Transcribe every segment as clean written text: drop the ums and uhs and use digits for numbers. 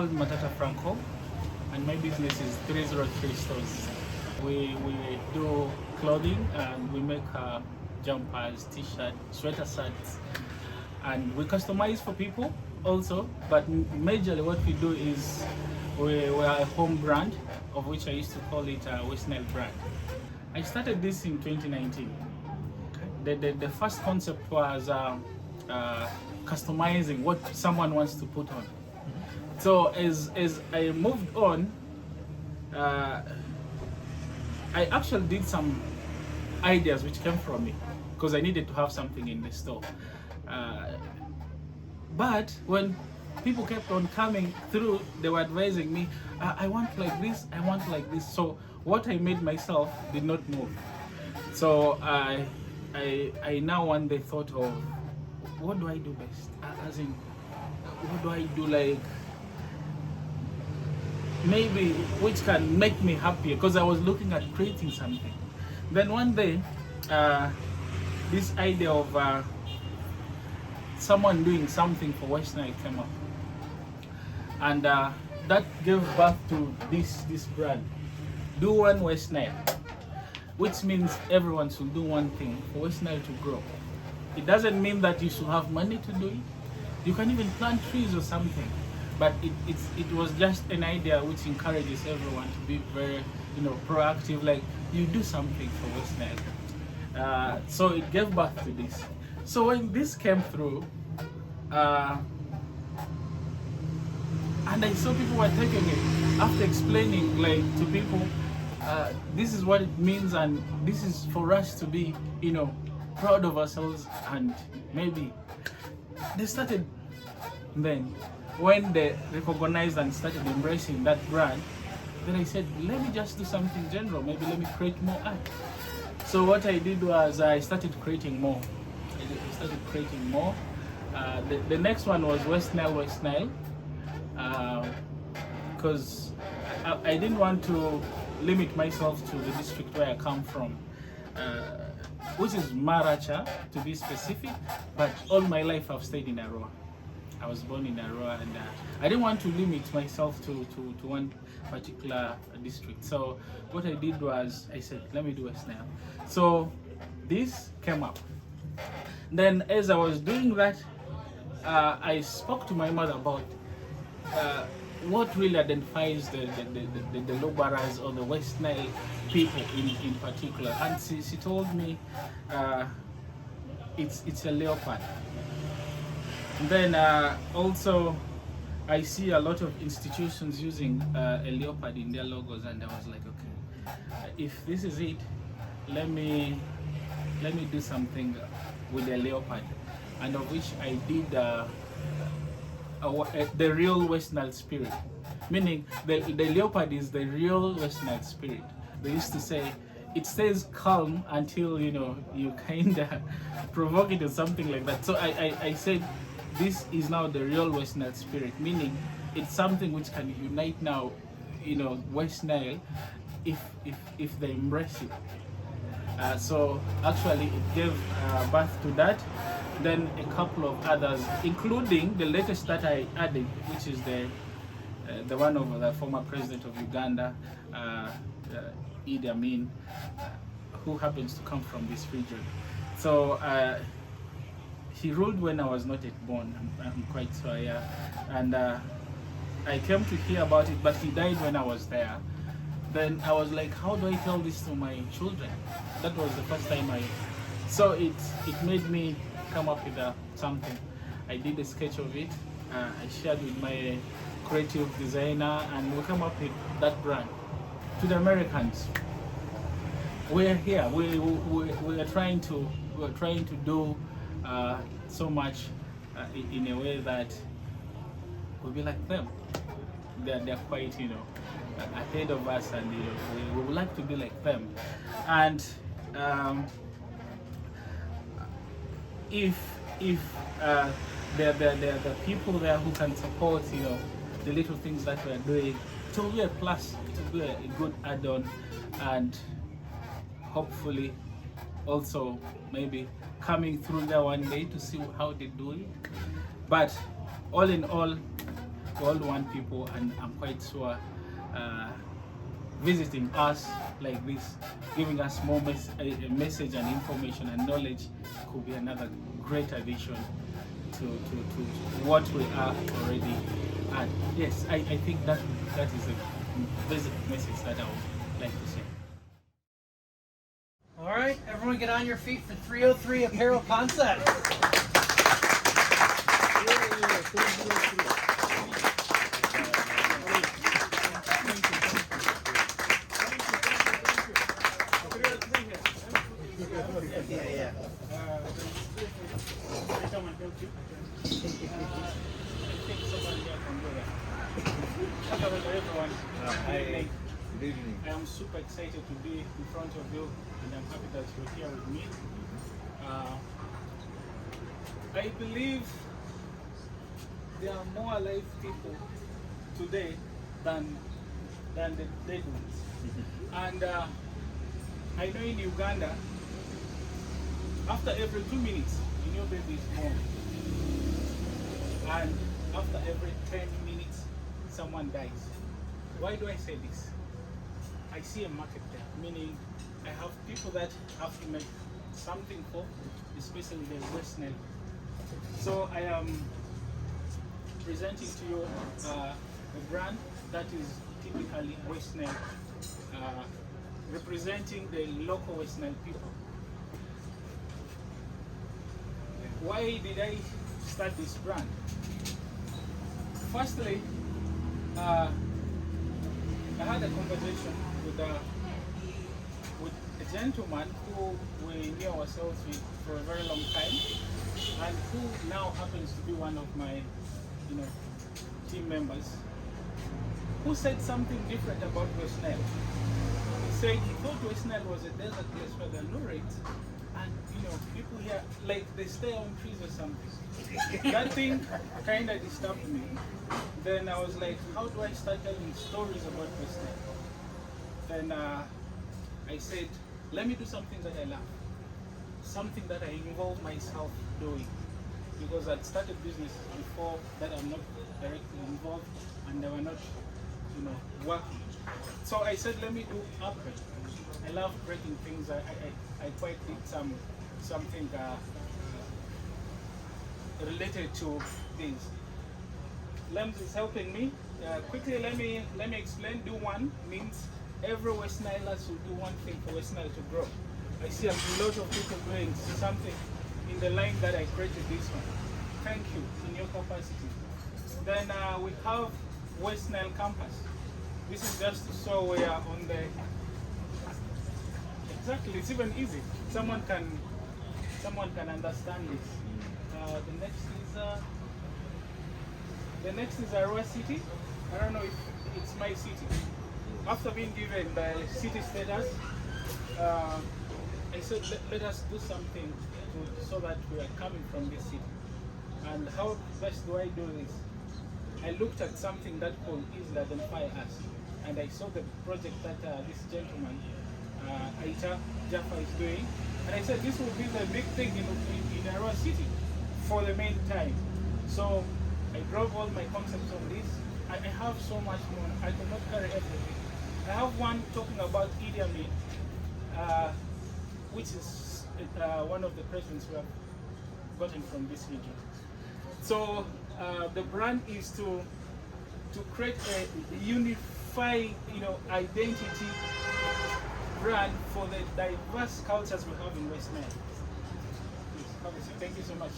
called Matata Franco, and my business is 303 stores. We do clothing, and we make jumpers, t-shirt, sweater shirts, and we customize for people also. But majorly what we do is we are a home brand, of which I used to call it a West Nile brand. I started this in 2019. The first concept was customizing what someone wants to put on. So as I moved on, I actually did some ideas which came from me, because I needed to have something in the store. But when people kept on coming through, they were advising me, I want like this, I want like this. So what I made myself did not move. So I now one day thought of, what do I do best? As in, what do I do, like maybe which can make me happier, because I was looking at creating something. Then one day this idea of someone doing something for West Nile came up, and that gave birth to this brand, Do One West Nile, which means everyone should do one thing for West Nile to grow. It doesn't mean that you should have money to do it. You can even plant trees or something, but it was just an idea which encourages everyone to be very, proactive. Like, you do something for West Nile. So it gave birth to this. So when this came through, and I saw people were taking it, after explaining like to people, this is what it means, and this is for us to be, proud of ourselves, and maybe they started. Then when they recognized and started embracing that brand, then I said, let me just do something general, maybe let me create more art. So what I did was I started creating more. The next one was West Nile, because I didn't want to limit myself to the district where I come from, which is Maracha to be specific, but all my life I've stayed in Arua. I was born in Arua, and I didn't want to limit myself to one particular district. So what I did was I said, let me do West Nile. So this came up. Then as I was doing that, I spoke to my mother about what really identifies the Lubaras or the West Nile people in particular. And she told me it's a leopard. And then also I see a lot of institutions using a leopard in their logos, and I was like, okay, if this is it, let me do something with a leopard, and of which I did the real West Nile spirit, meaning the leopard is the real West Nile spirit. They used to say it stays calm until you kind of provoke it or something like that. So I said this is now the real West Nile spirit, meaning it's something which can unite now, West Nile, if they embrace it. So actually it gave birth to that. Then a couple of others, including the latest that I added, which is the one of the former president of Uganda, Idi Amin, who happens to come from this region. So he ruled when I was not yet born, I'm quite sure, yeah. And I came to hear about it, but he died when I was there. Then I was like, how do I tell this to my children? That was the first time so it made me come up with something. I did a sketch of it, I shared with my creative designer, and we come up with that brand. To the Americans, we're here, we are trying to do so much in a way that we'll be like them. They're quite ahead of us, and we would like to be like them. And if there are people there who can support the little things that we're doing, it will be a plus, it will be a good add-on, and hopefully also maybe coming through there one day to see how they do it. But all in all, we all want people, and I'm quite sure visiting us like this, giving us more a message and information and knowledge could be another great addition to what we are already at. Yes, I think that is a basic message that I would like to say. All right, everyone get on your feet for 303 Apparel Concepts. Yeah. Someone help you? I think someone here can do that. Hello everyone. Good evening. I am super excited to be in front of you, and I'm happy that you're here with me. I believe there are more alive people today than the dead ones. And I know in Uganda, after every 2 minutes, a new baby is born. And after every 10 minutes, someone dies. Why do I say this? I see a market there, meaning I have people that have to make something for, especially the West Nile. So I am presenting to you a brand that is typically West Nile, representing the local West Nile people. Why did I start this brand? Firstly, I had a conversation with a gentleman who we knew ourselves with for a very long time, and who now happens to be one of my, team members, who said something different about West Nile. He said he thought West Nile was a desert place where there are no rains, and people here, like, they stay on trees or something. That thing kind of disturbed me. Then I was like, how do I start telling stories about West Nile? Then I said, let me do something that I love, something that I involve myself doing, because I'd started businesses before that I'm not directly involved, and they were not, working. So I said, let me do Apparel. I love breaking things. I quite did something related to things. Lems is helping me. Quickly, let me explain. Do one means every West Nilers will do one thing for West Nile to grow. I see a lot of people doing something in the line that I created this one. Thank you in your capacity. Then we have West Nile campus. This is just to show we are on the. Exactly, it's even easy. Someone can understand this. The next is Arua city. I don't know if it's my city. After being given the city status, I said let us do something so that we are coming from this city. And how best do I do this? I looked at something that could easily identify us, and I saw the project that this gentleman, Aita Jaffa, is doing, and I said this will be the big thing in Arua city for the main time. So I drove all my concepts on this. I have so much more. I cannot carry everything. I have one talking about Idi Amin, which is one of the presidents we have gotten from this region. So the brand is to create a unified, identity brand for the diverse cultures we have in West Nile. Thank you so much.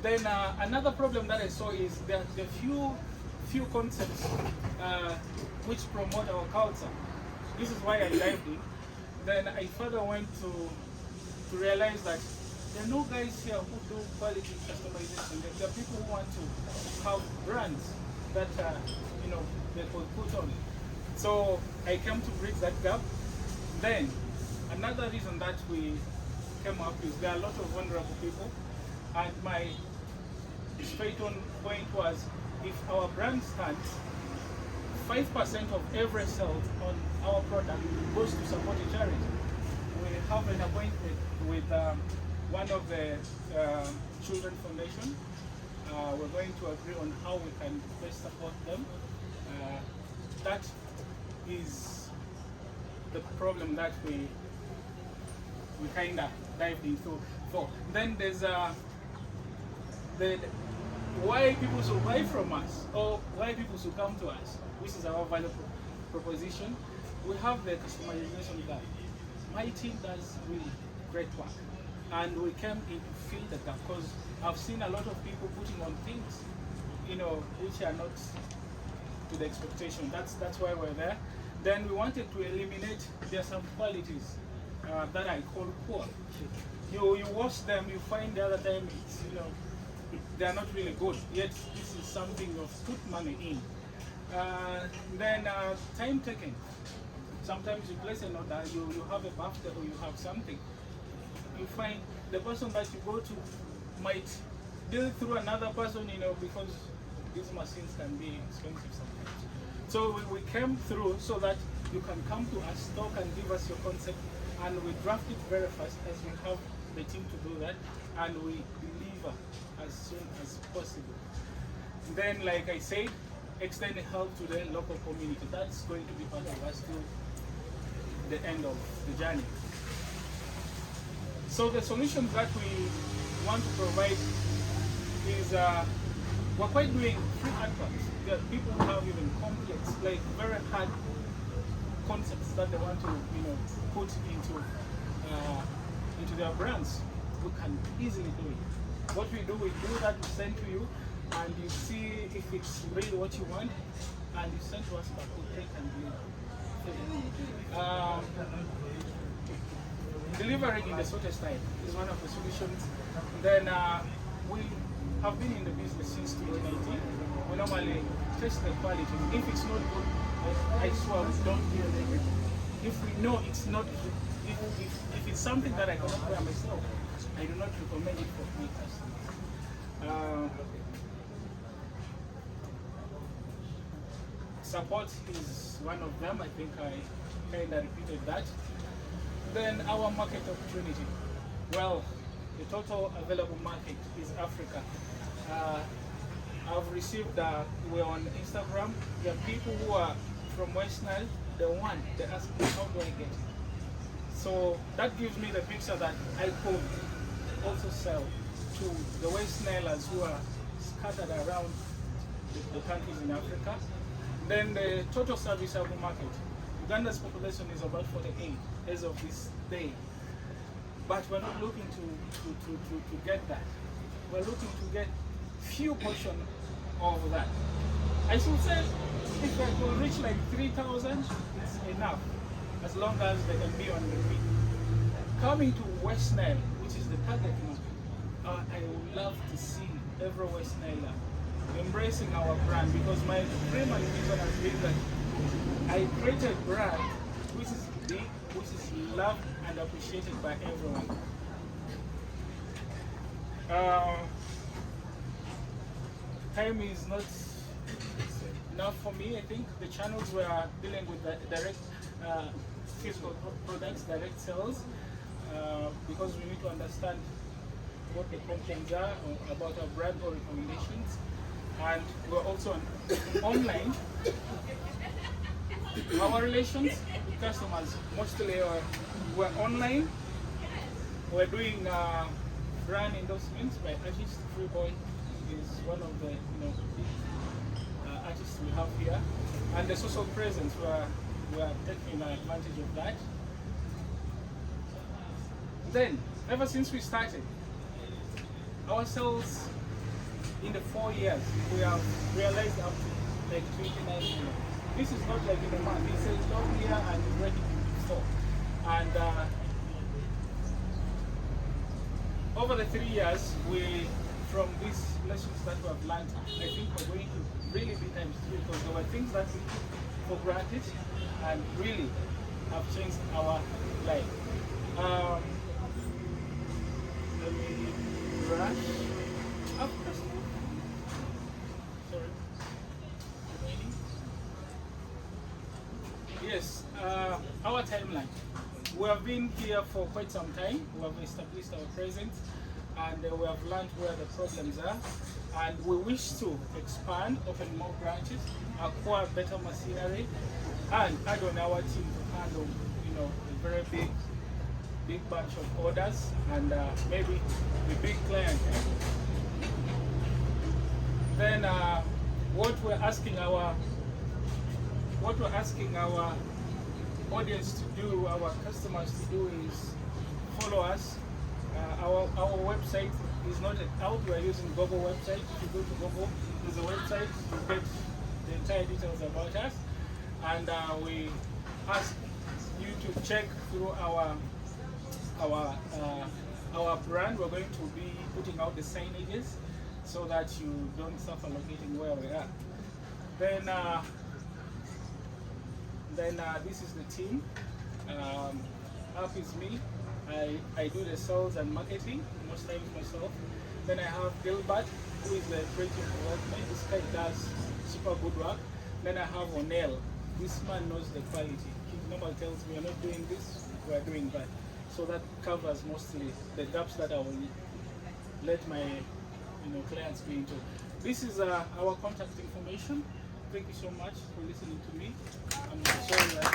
Then another problem that I saw is that the few concepts which promote our culture. This is why I dived in. Then I further went to realize that there are no guys here who do quality customization. There are people who want to have brands that they could put on. So I came to bridge that gap. Then another reason that we came up is there are a lot of vulnerable people, and my straight on point was, if our brand stands, 5% of every sale on our product goes to support a charity. We have an appointment with one of the children foundation, We're going to agree on how we can best support them. That is the problem that we kind of dived into. Then there's the why people should buy from us, or why people should come to us, which is our value proposition. We have the customization gap. My team does really great work, and we came in to fill the gap because I've seen a lot of people putting on things, which are not to the expectation. That's why we're there. Then we wanted to eliminate. There are some qualities that I call poor. You wash them, you find the other time it's they are not really good. Yet this is something you've put money in. Then time taken. Sometimes you place an order, you have a birthday or you have something. You find the person that you go to might deal through another person, because these machines can be expensive sometimes. So we came through so that you can come to us, talk and give us your concept, and we draft it very fast as we have the team to do that, and we deliver as soon as possible. Then, like I said, extend help to the local community. That's going to be part of us till the end of the journey. So the solutions that we want to provide is we're quite doing free adverts. There are people who have even complex, like very hard concepts that they want to put into their brands. We can easily do it. What we do that, we send to you, and you see if it's really what you want, and you send to us back, we take and deliver. Delivering in the shortest time is one of the solutions. Then we have been in the business since 2019. We normally test the quality. If it's not good, I swear we don't do it. If we know it's not good, if it's something that I cannot wear myself, I do not recommend it for my customers. Support is one of them. I think I kind of repeated that. Then our market opportunity. Well, the total available market is Africa. I've received, we're on Instagram, there are people who are from West Nile, they ask me, how do I get it? So that gives me the picture that I could also sell to the West Nilers who are scattered around the countries in Africa. Then the total serviceable market. Uganda's population is about 48 as of this day. But we're not looking to get that. We're looking to get few portion of that. I should say if I will reach like 3,000, it's enough, as long as they can be on the feet. Coming to West Nile, which is the target market, I would love to see every West Niler embracing our brand, because my dream and vision has been that I created a brand which is big, which is loved and appreciated by everyone. Time is not enough for me. I think the channels we are dealing with the direct physical products, direct sales, because we need to understand what the contents are about our brand or recommendations. And we're also online. Our relations with customers mostly we're online. We're doing brand endorsements by artists. Freeboy is one of the artists we have here, and the social presence we are taking advantage of that. Then, ever since we started, our sales in the 4 years we have realized up to like 29 million. This is not like in a month. It's a long year and we're ready to store. And over the 3 years, from these lessons that we have learned, I think we're going to really be times 3, because there were things that we took for granted and really have changed our life. Let me brush up. Sorry. Yes, our timeline. We have been here for quite some time. We have established our presence, and we have learned where the problems are, and we wish to expand, open more branches, acquire better machinery, and add on our team to handle, a very big bunch of orders, and maybe the big client. Then what we're asking our audience to do, our customers to do, is follow us. Our website is not out. We are using Google website. If you go to Google, there's a website. You get the entire details about us, and we ask you to check through our brand. We're going to be putting out the signages so that you don't suffer locating where we are. Then this is the team. Up is me. I do the sales and marketing, most times myself. Then I have Gilbert, who is the creative development. This guy does super good work. Then I have O'Neill. This man knows the quality. He normally tells me, we're not doing this, we're doing that. So that covers mostly the gaps that I will let my clients be into. This is our contact information. Thank you so much for listening to me. I'm sorry that